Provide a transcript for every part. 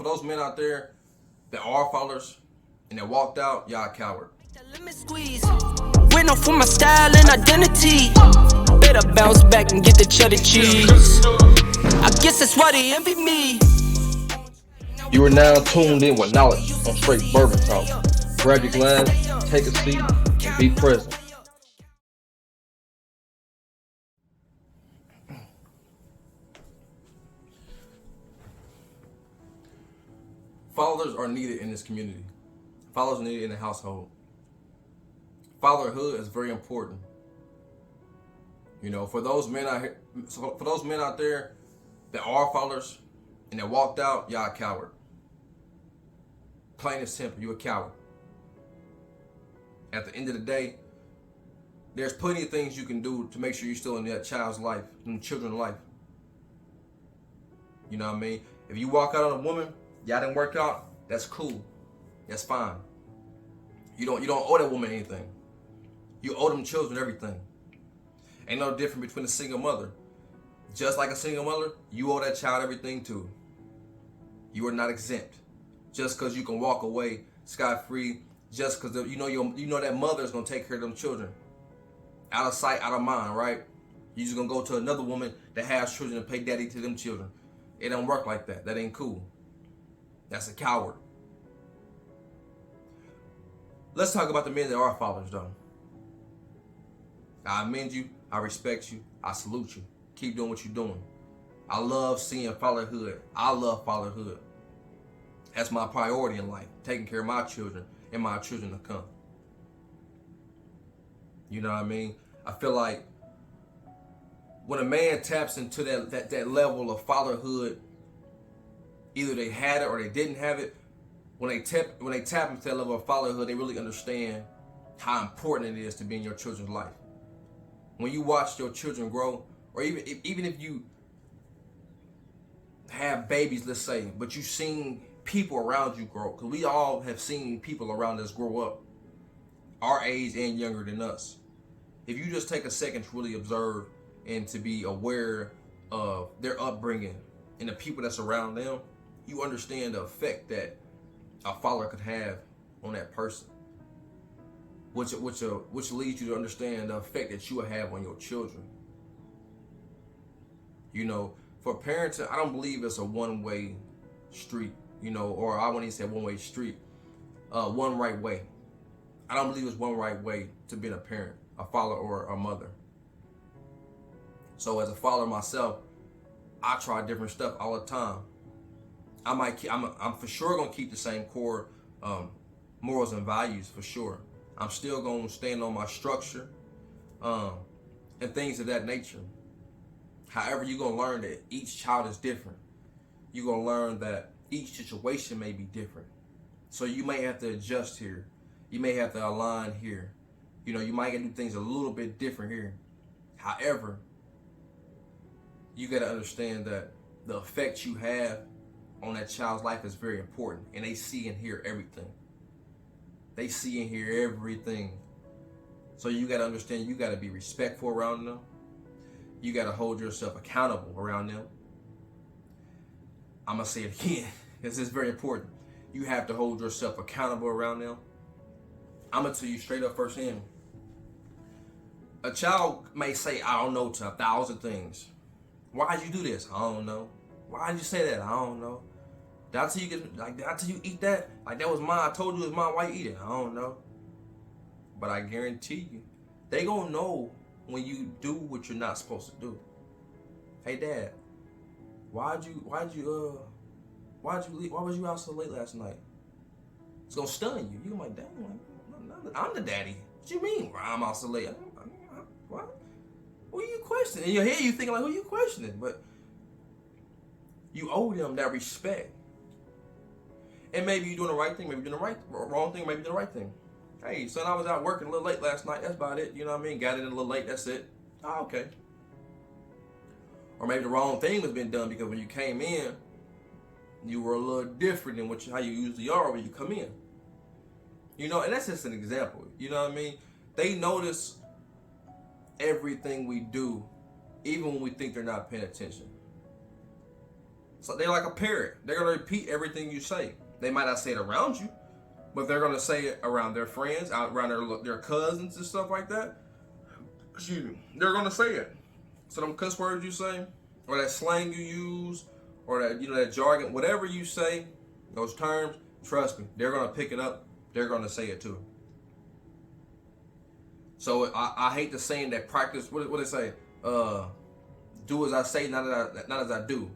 those men out there that are fathers and that walked out, y'all coward. Went off for my style and identity. Better bounce back and get the cheddar cheese. I guess that's why they envy me. You are now tuned in with knowledge on Straight Bourbon Talk. Grab your glass, take a seat, and be present. Fathers are needed in this community. Fathers are needed in the household. Fatherhood is very important. You know, for those men out here, for those men out there that are fathers and that walked out, y'all a coward. Plain and simple, you a coward. At the end of the day, there's plenty of things you can do to make sure you're still in that child's life, in children's life. You know what I mean? If you walk out on a woman, y'all didn't work out, that's cool. That's fine. You don't owe that woman anything. You owe them children everything. Ain't no difference between a single mother. Just like a single mother, you owe that child everything too. You are not exempt. Just because you can walk away scot-free, just because you know that mother is gonna take care of them children. Out of sight, out of mind, right? You're just gonna go to another woman that has children and pay daddy to them children. It don't work like that. That ain't cool. That's a coward. Let's talk about the men that are fathers, though. I commend you. I respect you. I salute you. Keep doing what you're doing. I love seeing fatherhood. I love fatherhood. That's my priority in life. Taking care of my children and my children to come. You know what I mean? I feel like when a man taps into that level of fatherhood, either they had it or they didn't have it. When they tap into that level of fatherhood, they really understand how important it is to be in your children's life. When you watch your children grow, or even if you have babies, let's say, but you've seen people around you grow, because we all have seen people around us grow up, our age and younger than us. If you just take a second to really observe and to be aware of their upbringing and the people that's around them, you understand the effect that a father could have on that person, which leads you to understand the effect that you will have on your children. You know, for parenting, I don't believe it's a one-way street, you know, or I wouldn't even say one-way street, one right way. I don't believe it's one right way to being a parent, a father or a mother. So as a father myself, I try different stuff all the time. I'm for sure gonna keep the same core morals and values for sure. I'm still gonna stand on my structure and things of that nature. However, you're gonna learn that each child is different. You're gonna learn that each situation may be different. So you may have to adjust here. You may have to align here. You know, you might get to do things a little bit different here. However, you gotta understand that the effect you have on that child's life is very important, and they see and hear everything. They see and hear everything. So you gotta understand, you gotta be respectful around them. You gotta hold yourself accountable around them. I'm gonna say it again, because it's very important. You have to hold yourself accountable around them. I'm gonna tell you straight up firsthand. A child may say, I don't know, to 1,000 things. Why'd you do this? I don't know. Why'd you say that? I don't know. Did I tell you eat that? Like that was mine. I told you it was mine. Why you eat it? I don't know. But I guarantee you, they gonna know when you do what you're not supposed to do. Hey Dad, why was you out so late last night? It's gonna stun you. You're like, Dad, I'm the daddy. What you mean? Why I'm out so late? What? Who are you questioning? In your head, you thinking like, who are you questioning? But you owe them that respect. And maybe you're doing the right thing, maybe you're doing the wrong thing, maybe you're doing the right thing. Hey, son, I was out working a little late last night. That's about it. You know what I mean? Got in a little late. That's it. Oh, okay. Or maybe the wrong thing was being done because when you came in, you were a little different than how you usually are when you come in. You know, and that's just an example. You know what I mean? They notice everything we do, even when we think they're not paying attention. So they're like a parrot. They're gonna repeat everything you say. They might not say it around you, but they're gonna say it around their friends, out around their cousins and stuff like that. Excuse me. They're gonna say it. So them cuss words you say, or that slang you use, or that that jargon, whatever you say, those terms, trust me, they're gonna pick it up. They're gonna say it too. So I hate the saying that practice. What they say? Do as I say, not as I do.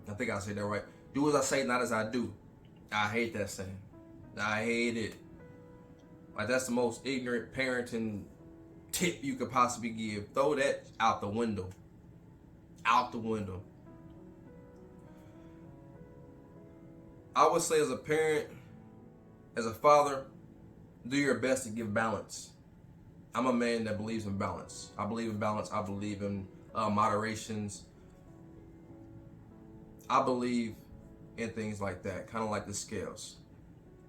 I think I said that right. Do as I say, not as I do. I hate that saying. I hate it. Like, that's the most ignorant parenting tip you could possibly give. Throw that out the window. Out the window. I would say, as a parent, as a father, do your best to give balance. I'm a man that believes in balance. I believe in balance. I believe in moderations. I believe in things like that, kind of like the scales.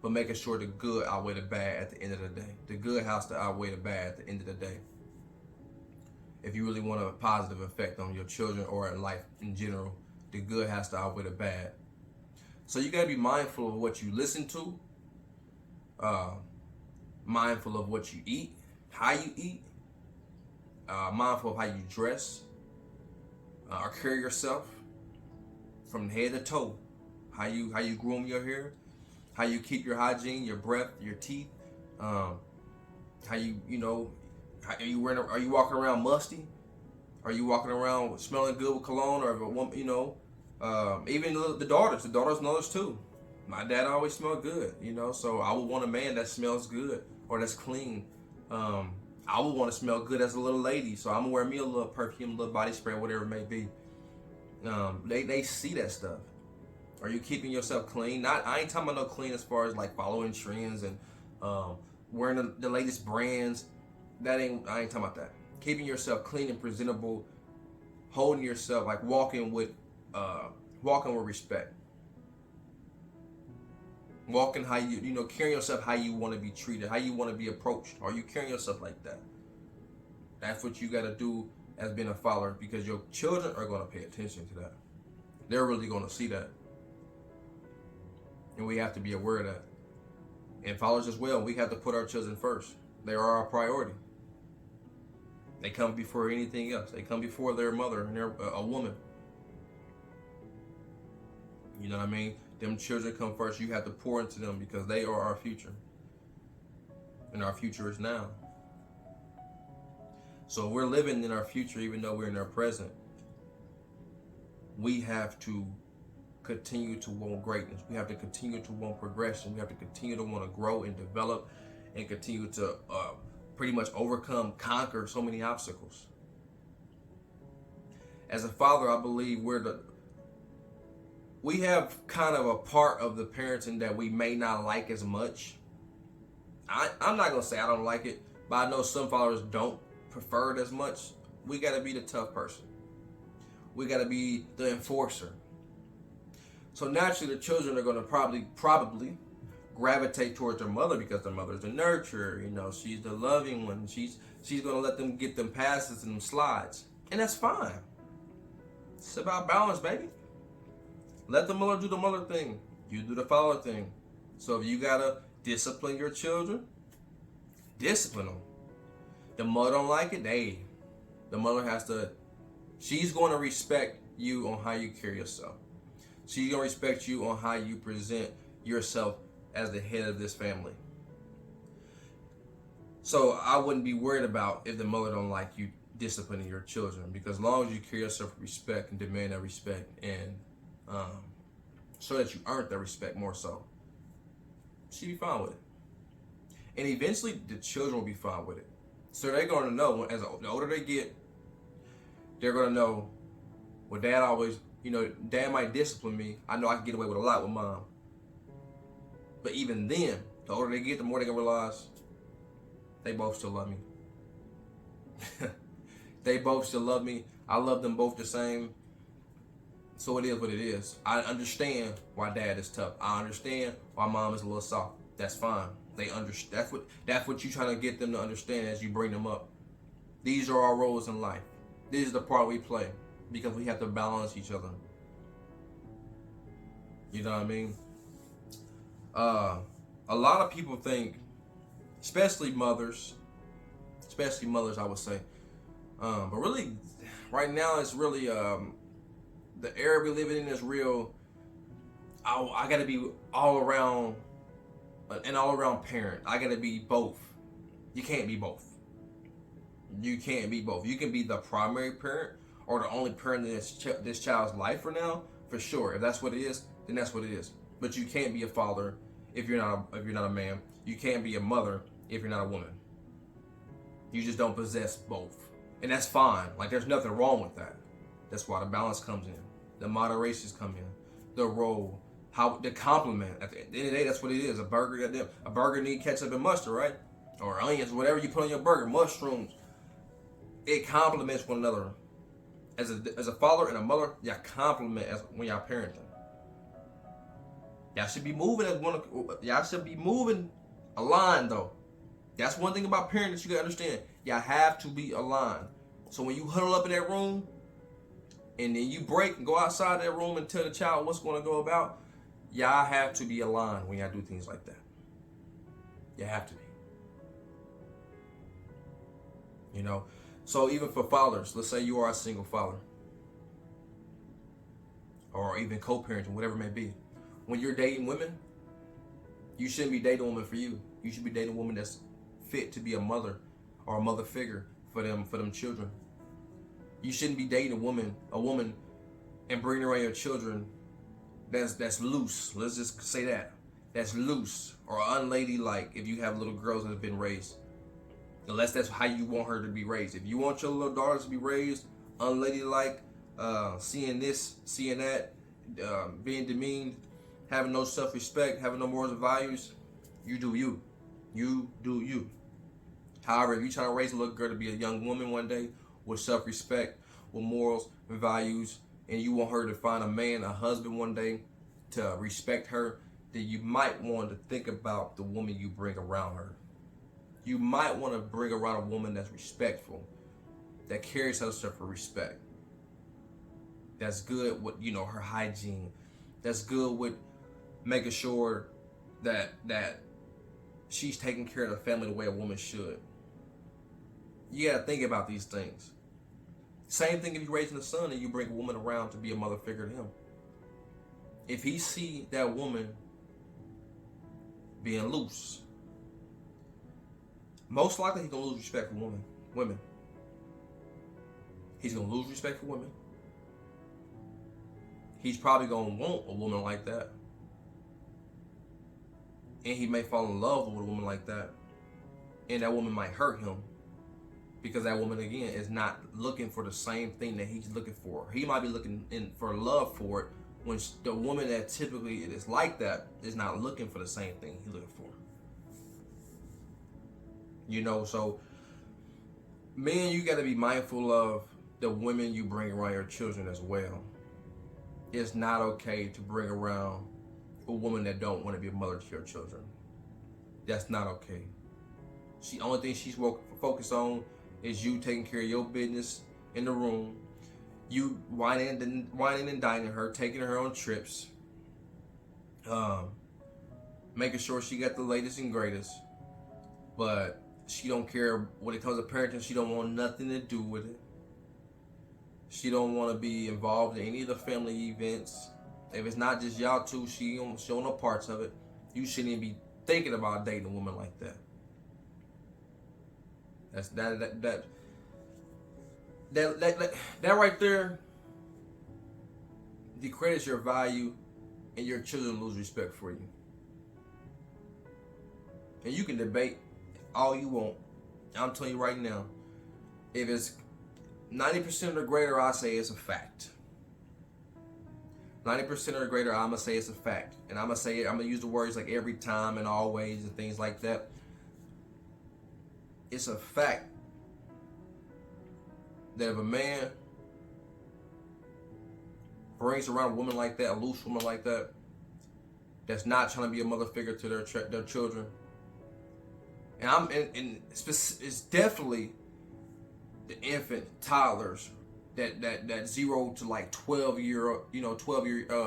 But making sure the good outweigh the bad at the end of the day. The good has to outweigh the bad at the end of the day. If you really want a positive effect on your children or in life in general, the good has to outweigh the bad. So you gotta be mindful of what you listen to, mindful of what you eat, how you eat, mindful of how you dress, or carry yourself from head to toe. How you groom your hair, how you keep your hygiene, your breath, your teeth, how are you walking around musty? Are you walking around smelling good with cologne, or even the daughters know this too. My dad always smelled good, so I would want a man that smells good or that's clean. I would want to smell good as a little lady, so I'm gonna wear me a little perfume, a little body spray, whatever it may be. They see that stuff. Are you keeping yourself clean? I ain't talking about no clean as far as like following trends and wearing the latest brands. I ain't talking about that. Keeping yourself clean and presentable, holding yourself, like walking with respect. Walking how carrying yourself how you want to be treated, how you want to be approached. Are you carrying yourself like that? That's what you got to do as being a follower, because your children are going to pay attention to that. They're really going to see that. And we have to be aware of that. And followers as well, we have to put our children first. They are our priority. They come before anything else. They come before their mother and a woman. You know what I mean? Them children come first. You have to pour into them because they are our future. And our future is now. So we're living in our future even though we're in our present. We have to continue to want greatness. We have to continue to want progression. We have to continue to want to grow and develop and continue to pretty much conquer so many obstacles. As a father, I believe we have kind of a part of the parenting that we may not like as much. I'm not going to say I don't like it, but I know some fathers don't prefer it as much. We got to be the tough person. We got to be the enforcer. So naturally, the children are going to probably gravitate towards their mother because their mother's the nurturer. She's the loving one. She's going to let them get them passes and them slides. And that's fine. It's about balance, baby. Let the mother do the mother thing. You do the father thing. So if you got to discipline your children, discipline them. The mother don't like it, the mother she's going to respect you on how you carry yourself. She's going to respect you on how you present yourself as the head of this family. So I wouldn't be worried about if the mother don't like you disciplining your children, because as long as you carry yourself with respect and demand that respect and so that you earn that respect more so, she'll be fine with it. And eventually the children will be fine with it. So they're going to know, the older they get, they're going to know, well, dad might discipline me. I know I can get away with a lot with mom. But even then, the older they get, the more they're going to realize they both still love me. They both still love me. I love them both the same. So it is what it is. I understand why dad is tough. I understand why mom is a little soft. That's fine. They understand. That's what you're trying to get them to understand as you bring them up. These are our roles in life. This is the part we play because we have to balance each other. You know what I mean? A lot of people think, especially mothers, I would say, but really, right now it's really the era we're living in is real. I gotta be all around, an all around parent. I gotta be both. You can't be both. You can't be both. You can be the primary parent or the only parent in this child's life for now, for sure. If that's what it is, then that's what it is. But you can't be a father if you're not a man. You can't be a mother if you're not a woman. You just don't possess both, and that's fine. Like, there's nothing wrong with that. That's why the balance comes in, the moderations come in, the role, how the compliment. At the end of the day, that's what it is. A burger need ketchup and mustard, right? Or onions, whatever you put on your burger, mushrooms. It complements one another. As a father and a mother, y'all complement when y'all parenting. Y'all should be moving as one. Y'all should be moving aligned though. That's one thing about parenting that you gotta understand. Y'all have to be aligned. So when you huddle up in that room, and then you break and go outside that room and tell the child what's going to go about, y'all have to be aligned when y'all do things like that. You have to be. You know. So even for fathers, let's say you are a single father, or even co-parenting, whatever it may be. When you're dating women, you shouldn't be dating a woman for you. You should be dating a woman that's fit to be a mother or a mother figure for them children. You shouldn't be dating a woman, and bringing around your children that's loose. Let's just say that. That's loose or unladylike if you have little girls that have been raised. Unless that's how you want her to be raised. If you want your little daughters to be raised unladylike, seeing this, seeing that, being demeaned, having no self-respect, having no morals and values, you do you. You do you. However, if you're trying to raise a little girl to be a young woman one day with self-respect, with morals and values, and you want her to find a man, a husband one day to respect her, then you might want to think about the woman you bring around her. You might want to bring around a woman that's respectful, that carries herself for respect, that's good with, her hygiene, that's good with making sure that she's taking care of the family the way a woman should. You gotta think about these things. Same thing if you're raising a son and you bring a woman around to be a mother figure to him. If he see that woman being loose, most likely he's gonna lose respect for women. He's gonna lose respect for women. He's probably gonna want a woman like that. And he may fall in love with a woman like that. And that woman might hurt him. Because that woman, again, is not looking for the same thing that he's looking for. He might be looking for love for it, when the woman that typically is like that is not looking for the same thing he's looking for. So men, you got to be mindful of the women you bring around your children as well. It's not okay to bring around a woman that don't want to be a mother to your children. That's not okay. The only thing she's focused on is you taking care of your business in the room, you whining and dining her, taking her on trips, making sure she got the latest and greatest, but she don't care when it comes to parenting. She don't want nothing to do with it. She don't want to be involved in any of the family events. If it's not just y'all two, she don't show no parts of it. You shouldn't even be thinking about dating a woman like that. That right there decredits your value, and your children lose respect for you. And you can debate all you want. I'm telling you right now, if it's 90% or greater, I say it's a fact. 90% or greater, I'm gonna say it's a fact. And I'm gonna use the words like every time and always and things like that. It's a fact that if a man brings around a woman like that, a loose woman like that, that's not trying to be a mother figure to their children, and it's definitely the infant toddlers, that 0 to like 12 year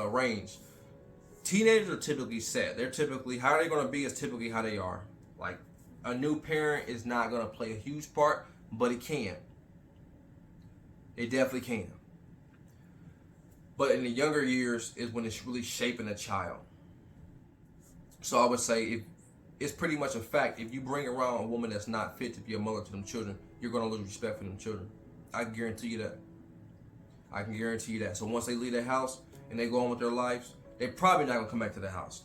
range. teenagers are typically set. They're typically, how they're going to be is typically how they are. Like, a new parent is not going to play a huge part, but it can. It definitely can. But in the younger years is when it's really shaping a child. So I would say if it's pretty much a fact, if you bring around a woman that's not fit to be a mother to them children, you're going to lose respect for them children. I can guarantee you that. I can guarantee you that. So once they leave their house and they go on with their lives, they're probably not going to come back to the house.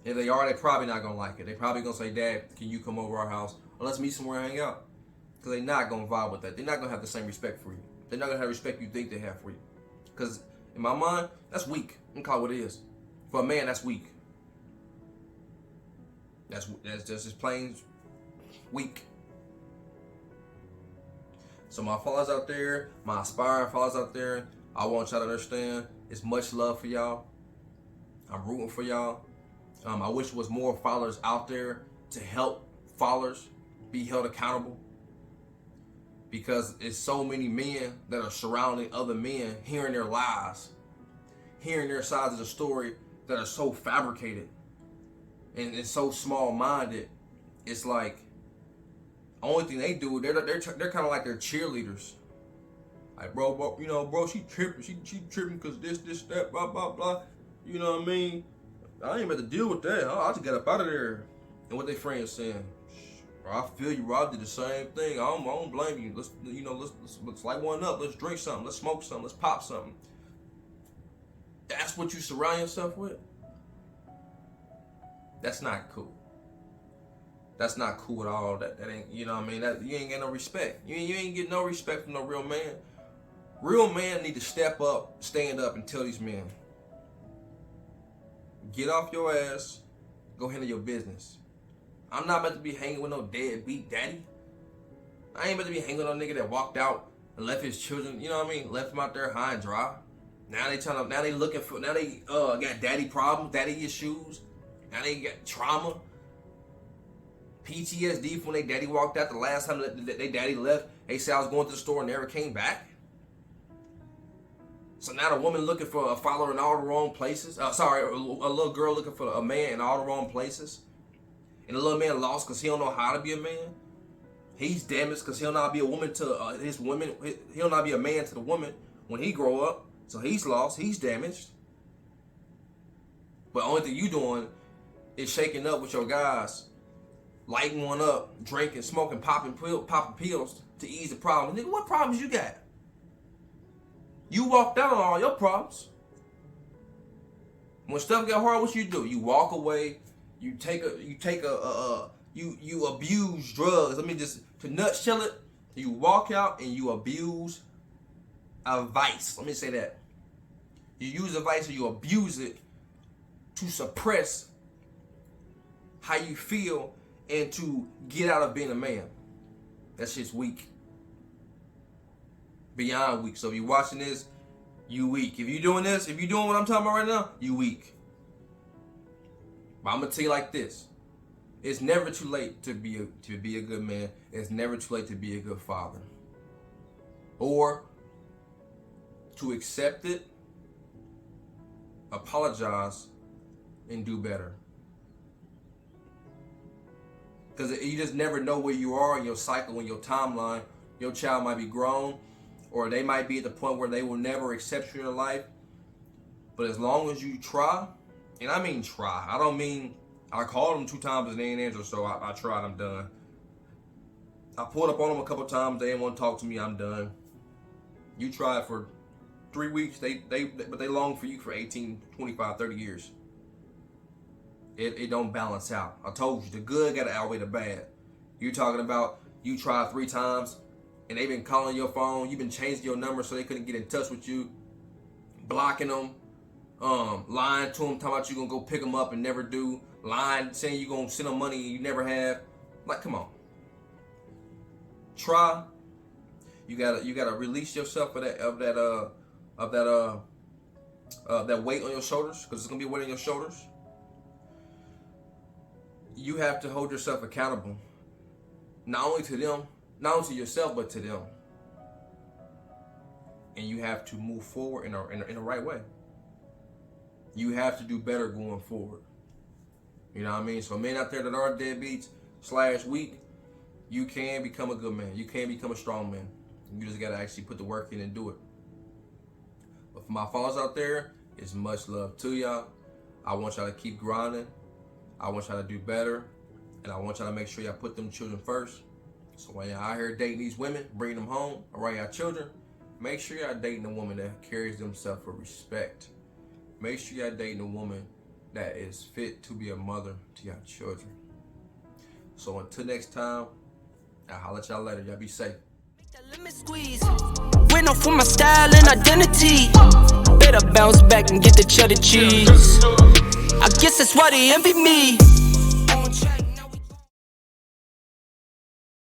If they are, they're probably not going to like it. They're probably going to say, Dad, can you come over our house? Or let's meet somewhere and hang out. Because they're not going to vibe with that. They're not going to have the same respect for you. They're not going to have respect you think they have for you. Because in my mind, that's weak. I'm going to call it what it is. For a man, that's weak. That's just as plain weak. So my followers out there, my aspiring followers out there, I want y'all to understand it's much love for y'all. I'm rooting for y'all. I wish there was more followers out there to help followers be held accountable. Because it's so many men that are surrounding other men, hearing their lies, hearing their sides of the story that are so fabricated and it's so small-minded. It's like, only thing they do, they're kind of like their cheerleaders. Like, bro, you know, bro, she tripping, she tripping because this, that, blah, blah, blah. You know what I mean? I ain't about to deal with that. I just got up out of there. And what they friends saying, bro, I feel you, bro. I did the same thing. I don't blame you. Let's light one up. Let's drink something. Let's smoke something. Let's pop something. That's what you surround yourself with? That's not cool. That's not cool at all. That ain't, you know what I mean? That you ain't get no respect. You ain't get no respect from no real man. Real man need to step up, stand up, and tell these men, get off your ass, go handle your business. I'm not about to be hanging with no deadbeat daddy. I ain't about to be hanging with no nigga that walked out and left his children, you know what I mean, left them out there high and dry. Now they got daddy problems, daddy issues. Now they got trauma, PTSD from when their daddy walked out the last time that their daddy left. They said I was going to the store and never came back. So now the woman looking for a follower in all the wrong places. A little girl looking for a man in all the wrong places. And the little man lost because he don't know how to be a man. He's damaged because he'll not be a woman to his woman. He'll not be a man to the woman when he grow up. So he's lost. He's damaged. But the only thing you doing is shaking up with your guys, lighting one up, drinking, smoking, popping pills to ease the problem. Nigga, what problems you got? You walked out on all your problems. When stuff get hard, what you do? You walk away. You abuse drugs. Let me just, to nutshell it, you walk out and you abuse a vice. Let me say that. You use a vice or you abuse it to suppress how you feel and to get out of being a man. That shit's weak. Beyond weak. So if you're watching this, you weak. If you're doing this, if you're doing what I'm talking about right now, you weak. But I'm gonna tell you like this: it's never too late to be a good man. It's never too late to be a good father, or to accept it, apologize, and do better. Because you just never know where you are in your cycle, in your timeline. Your child might be grown, or they might be at the point where they will never accept you in their life. But as long as you try, and I mean try, I don't mean, I called them 2 times and they ain't answer, so I tried, I'm done. I pulled up on them a couple times, they didn't want to talk to me, I'm done. You tried for 3 weeks, but they long for you for 18, 25, 30 years. It don't balance out. I told you, the good gotta outweigh the bad. You're talking about you tried 3 times and they've been calling your phone, you've been changing your number so they couldn't get in touch with you, blocking them, lying to them, talking about you gonna go pick them up and never do, lying, saying you gonna send them money and you never have. Like, come on. Try. You gotta release yourself of that weight on your shoulders, because it's gonna be a weight on your shoulders. You have to hold yourself accountable, not only to them, not only to yourself, but to them. And you have to move forward in the right way. You have to do better going forward. You know what I mean? So men out there that are deadbeats / weak, you can become a good man. You can become a strong man. You just gotta actually put the work in and do it. But for my fathers out there, it's much love to y'all. I want y'all to keep grinding. I want y'all to do better. And I want y'all to make sure y'all put them children first. So when y'all out here dating these women, bringing them home, around y'all children, make sure y'all dating a woman that carries themselves with respect. Make sure y'all dating a woman that is fit to be a mother to your children. So until next time, I'll holler at y'all later. Y'all be safe. Went off for my style and identity. Better bounce back and get the cheddar cheese. I guess that's why they envy me.